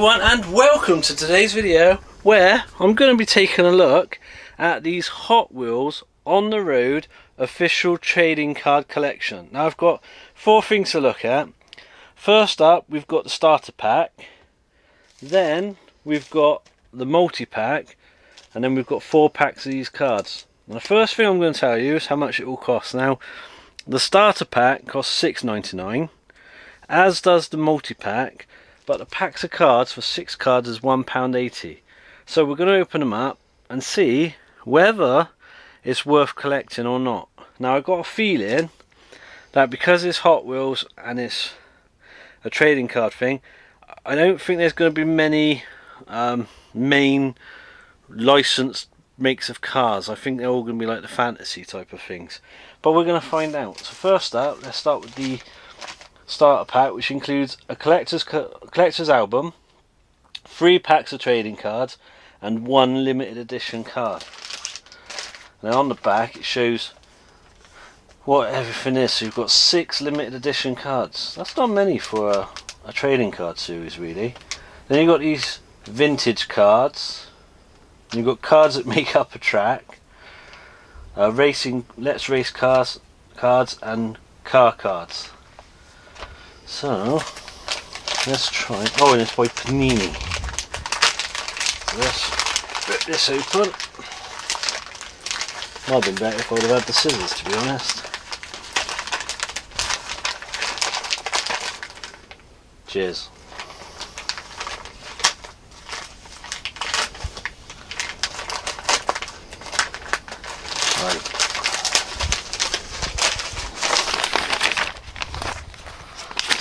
everyone, and welcome to today's video where I'm going to be taking a look at these Hot Wheels on the road official trading card collection. Now I've got four things to look at. First up, we've got the starter pack, then we've got the multi-pack, and then we've got 4 packs of these cards. And the first thing I'm going to tell you is how much it will cost. Now the starter pack costs £6.99, as does the multi-pack, but the packs of cards for 6 cards is £1.80. So we're going to open them up and see whether it's worth collecting or not. Now I've got a feeling that because it's Hot Wheels and it's a trading card thing, I don't think there's going to be many main licensed makes of cars. I think they're all going to be like the fantasy type of things, but we're going to find out. So first up, let's start with the starter pack, which includes a collector's album, 3 packs of trading cards, and 1 limited edition card. Now on the back it shows what everything is. So you've got 6 limited edition cards. That's not many for a trading card series, really. Then you've got these vintage cards. You've got cards that make up a track, racing, let's race cards, and car cards. So let's try. Oh, and it's by Panini. Let's rip this open. Might have been better if I'd have had the scissors, to be honest. Cheers. Right.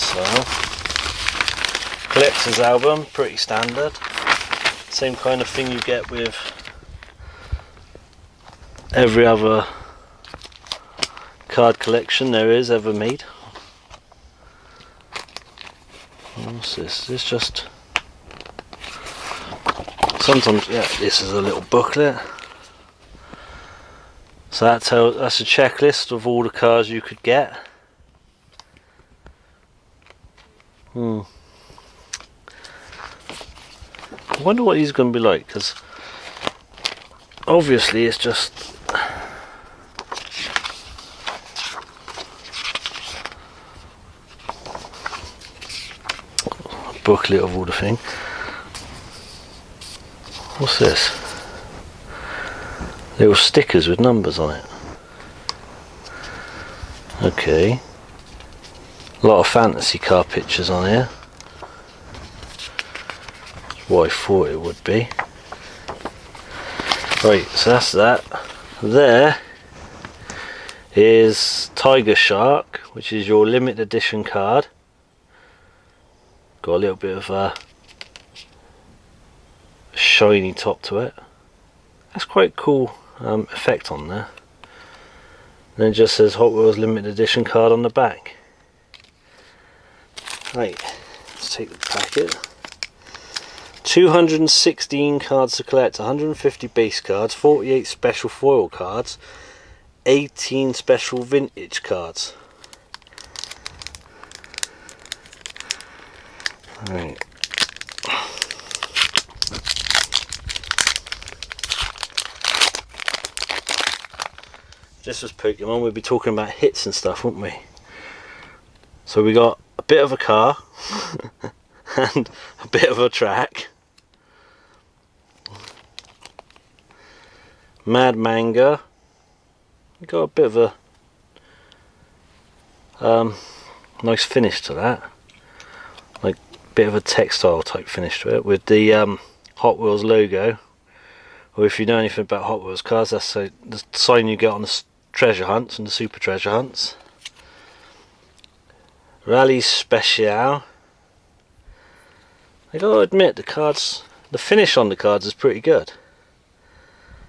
So, collector's album, pretty standard. Same kind of thing you get with every other card collection there is ever made. What's this? This just sometimes, yeah, this is a little booklet. So that's a checklist of all the cars you could get. I wonder what he's going to be like, because obviously it's just a booklet of all the thing. What's this? Little stickers with numbers on it. Okay. A lot of fantasy car pictures on here. That's what I thought it would be. Right, so that's that. There is Tiger Shark, which is your limited edition card. Got a little bit of a shiny top to it. That's quite cool effect on there. And then it just says Hot Wheels limited edition card on the back. Right, let's take the packet. 216 cards to collect, 150 base cards, 48 special foil cards, 18 special vintage cards. Right. If this was Pokemon, we'd be talking about hits and stuff, wouldn't we? So we got a bit of a car and a bit of a track. Mad Manga. Got a bit of a nice finish to that, like a bit of a textile type finish to it, with the Hot Wheels logo. Or if you know anything about Hot Wheels cars, that's the sign you get on the treasure hunts and the super treasure hunts. Rally Special. I gotta admit, the finish on the cards is pretty good.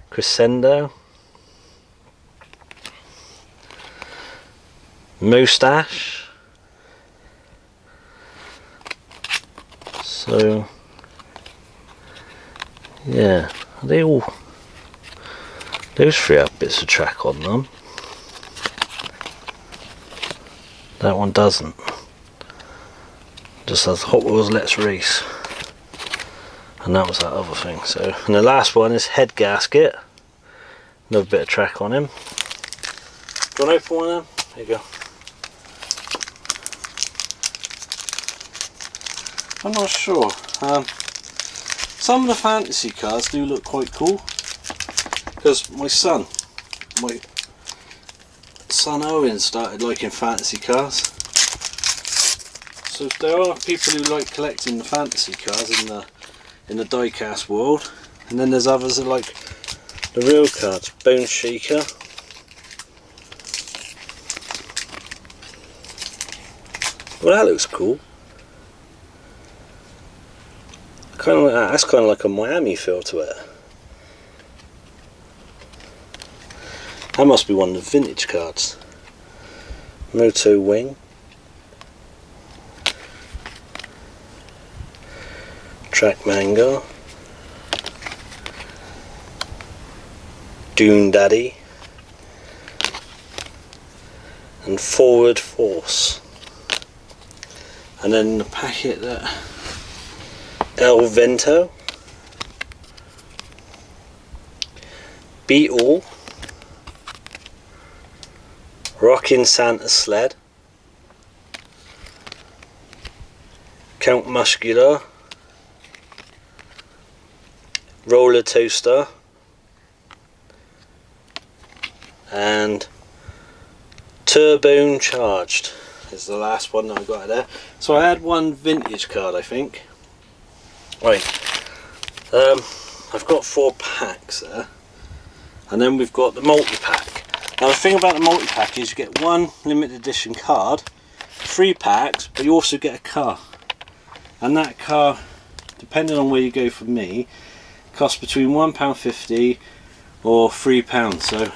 Crescendo. Moustache. So yeah, those 3 have bits of track on them. That one doesn't. Just has Hot Wheels Let's Race. And that was that other thing. So, and the last one is head gasket. Another bit of track on him. Do you want to open one of them? There you go. I'm not sure. Some of the fantasy cars do look quite cool. Because my son Owen started liking fantasy cars. So there are people who like collecting the fantasy cars in the die-cast world, and then there's others that like the real cards. Bone Shaker. Well, that looks cool. Kind of like that. That's kind of like a Miami feel to it. That must be one of the vintage cards. Moto Wing. Track Manga. Dune Daddy. And Forward Force. And then the packet that El Vento. Beetle. Rockin' Santa Sled. Count Muscular. Roller Toaster. And Turbo Charged is the last one that I got there. So I had one vintage card, I think. Right. I've got 4 packs there. And then we've got the multi-pack. Now the thing about the multi-pack is you get one limited edition card, 3 packs, but you also get a car. And that car, depending on where you go for me, costs between £1.50 or £3. So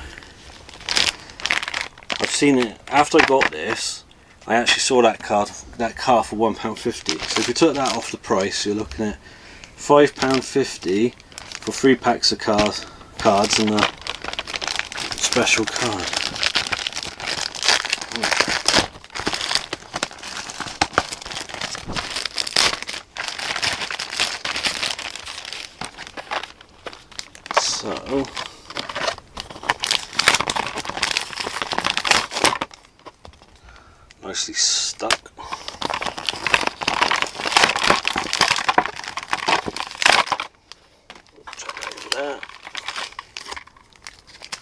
I've seen it after I got this. I actually saw that car for £1.50. So if you took that off the price, you're looking at £5.50 for 3 packs of cards and a special card. So nicely stuck.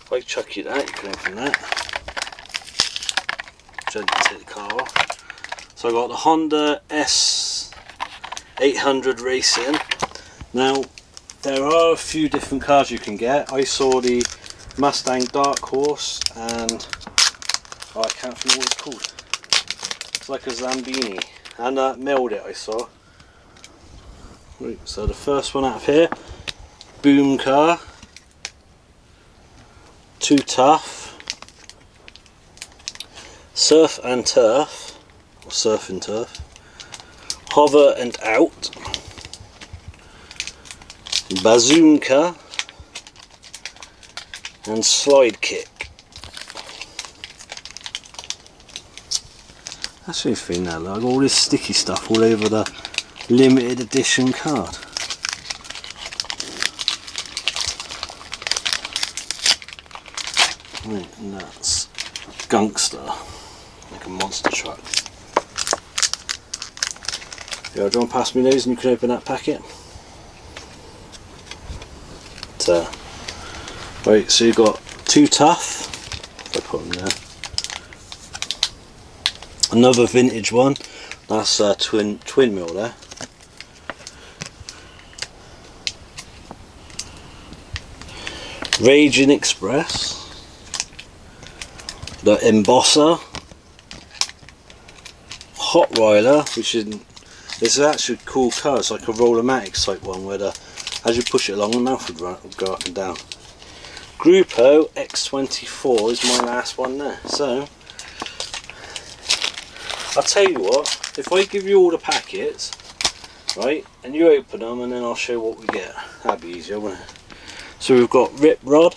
If I chuck you that, you can open that. Gently take the car off. So I got the Honda S800 Racing. Now there are a few different cars you can get. I saw the Mustang Dark Horse and I can't think what it's called. It's like a Zambini, and milled it I saw. Right, so the first one out of here, Boom Car. Too Tough, Surf and Turf, or Surf and Turf, Hover and Out, Bazooka, and Slide Kick. That's the thing now, like all this sticky stuff all over the limited edition card. Right, and that's Gunkster, like a monster truck. Yeah, do you want to pass me those and you can open that packet? Right, so you've got Too Tough, if I put them there. Another vintage one, that's twin mill there. Raging Express. The Embosser, Hot Rider, which is actually a cool car. It's like a Roll-O-Matic type one where as you push it along the mouth would go up and down. Grupo X24 is my last one there. So I'll tell you what, if I give you all the packets, right, and you open them and then I'll show what we get. That'd be easier, wouldn't it? So we've got Rip Rod,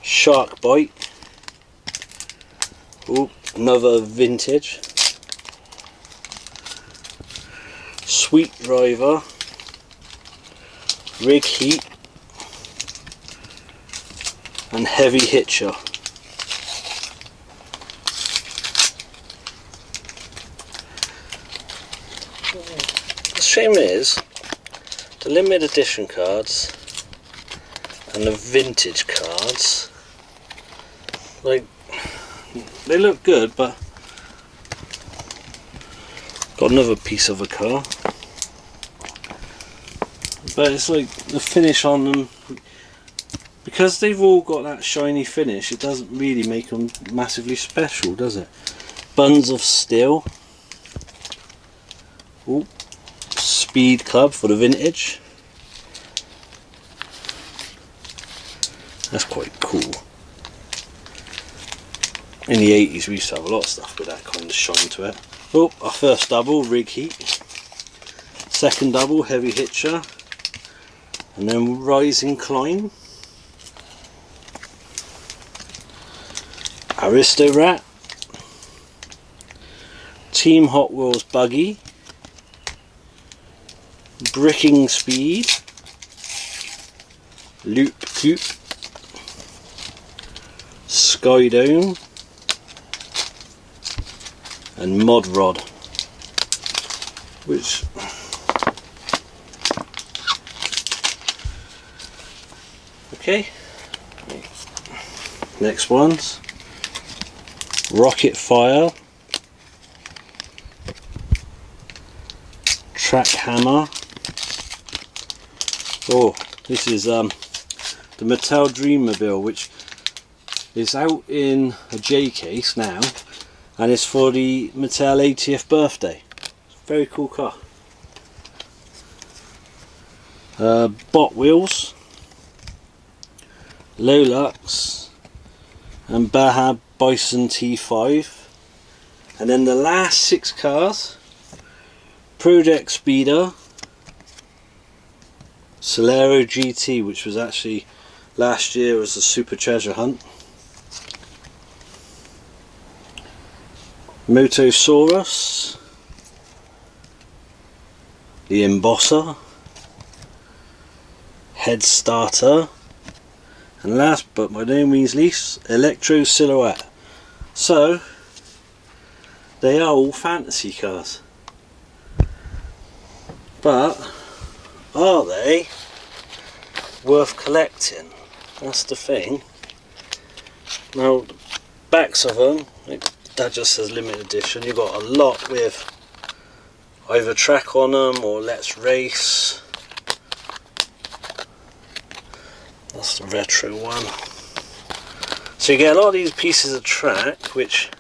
Shark Bite. Ooh, another vintage. Sweet Driver, Rig Heat, and Heavy Hitcher. The shame is, the limited edition cards and the vintage cards, like, they look good, but got another piece of a car, but it's like the finish on them, because they've all got that shiny finish, it doesn't really make them massively special, does it? Buns of Steel. Ooh. Speed Club for the vintage. That's quite cool. In the 80s we used to have a lot of stuff with that kind of shine to it. Oh, our first double, Rig Heat. Second double, Heavy Hitcher. And then Rising Climb. Aristo Rat. Team Hot Wheels Buggy. Bricking Speed. Loop Coupe. Sky Dome. And Mod Rod. Which okay. Next ones. Rocket Fire. Track Hammer. Oh, this is the Mattel Dreammobile, which is out in a J case now, and it's for the Mattel 80th birthday. Very cool car. Bot Wheels, Lolux, and Baja Bison T5. And then the last 6 cars: Project Speeder, Solero GT, which was actually last year as a Super Treasure Hunt, Motosaurus, the Embosser, Head Starter, and last but by no means least, Electro Silhouette. So they are all fantasy cars, but are they worth collecting? That's the thing. Now, the backs of them, that just says limited edition. You've got a lot with either track on them or Let's Race. That's the retro one. So you get a lot of these pieces of track, which,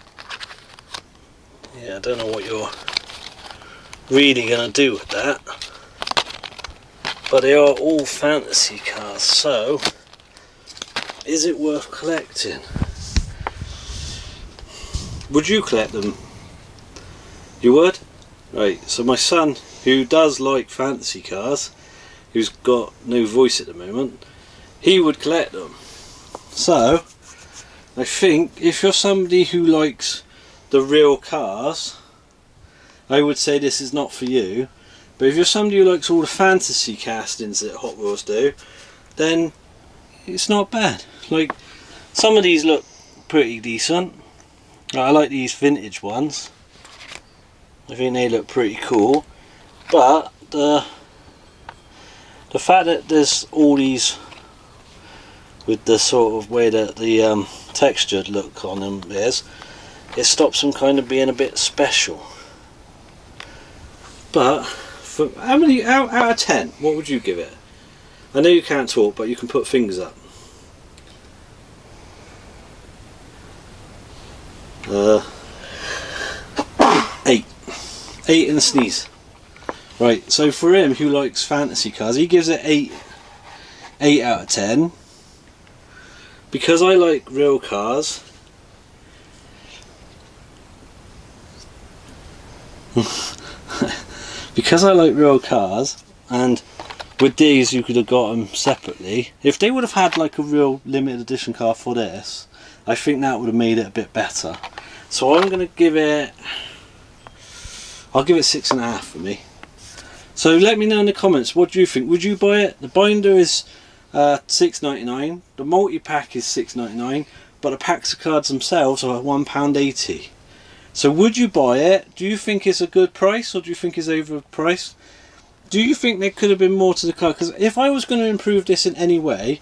yeah, I don't know what you're really going to do with that. But they are all fantasy cars, so is it worth collecting? Would you collect them? You would? Right, so my son, who does like fantasy cars, who's got no voice at the moment, he would collect them. So I think if you're somebody who likes the real cars, I would say this is not for you. But if you're somebody who likes all the fantasy castings that Hot Wheels do, then it's not bad. Like, some of these look pretty decent. I like these vintage ones. I think they look pretty cool. But the fact that there's all these with the sort of way that the textured look on them is, it stops them kind of being a bit special. But for how many out of 10, what would you give it? I know you can't talk, but you can put fingers up. 8 and a sneeze. Right, so for him who likes fantasy cars, he gives it 8 out of 10. Because I like real cars, because I like real cars, and with these you could have got them separately. If they would have had like a real limited edition car for this, I think that would have made it a bit better. So I'm going to give it, I'll give it 6.5 for me. So let me know in the comments, what do you think? Would you buy it? The binder is $6.99, the multi-pack is $6.99, but the packs of cards themselves are £1.80. So would you buy it? Do you think it's a good price, or do you think it's overpriced? Do you think there could have been more to the card? Because if I was going to improve this in any way,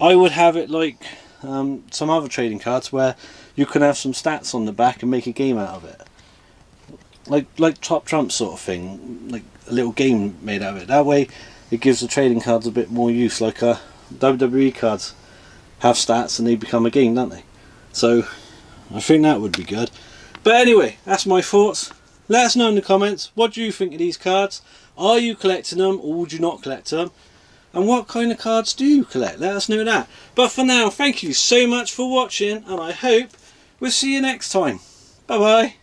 I would have it like some other trading cards where you can have some stats on the back and make a game out of it. Like Top Trump sort of thing, like a little game made out of it. That way it gives the trading cards a bit more use, like WWE cards have stats and they become a game, don't they? So I think that would be good. But anyway, that's my thoughts. Let us know in the comments, what do you think of these cards? Are you collecting them, or would you not collect them? And what kind of cards do you collect? Let us know that. But for now, thank you so much for watching, and I hope we'll see you next time. Bye bye.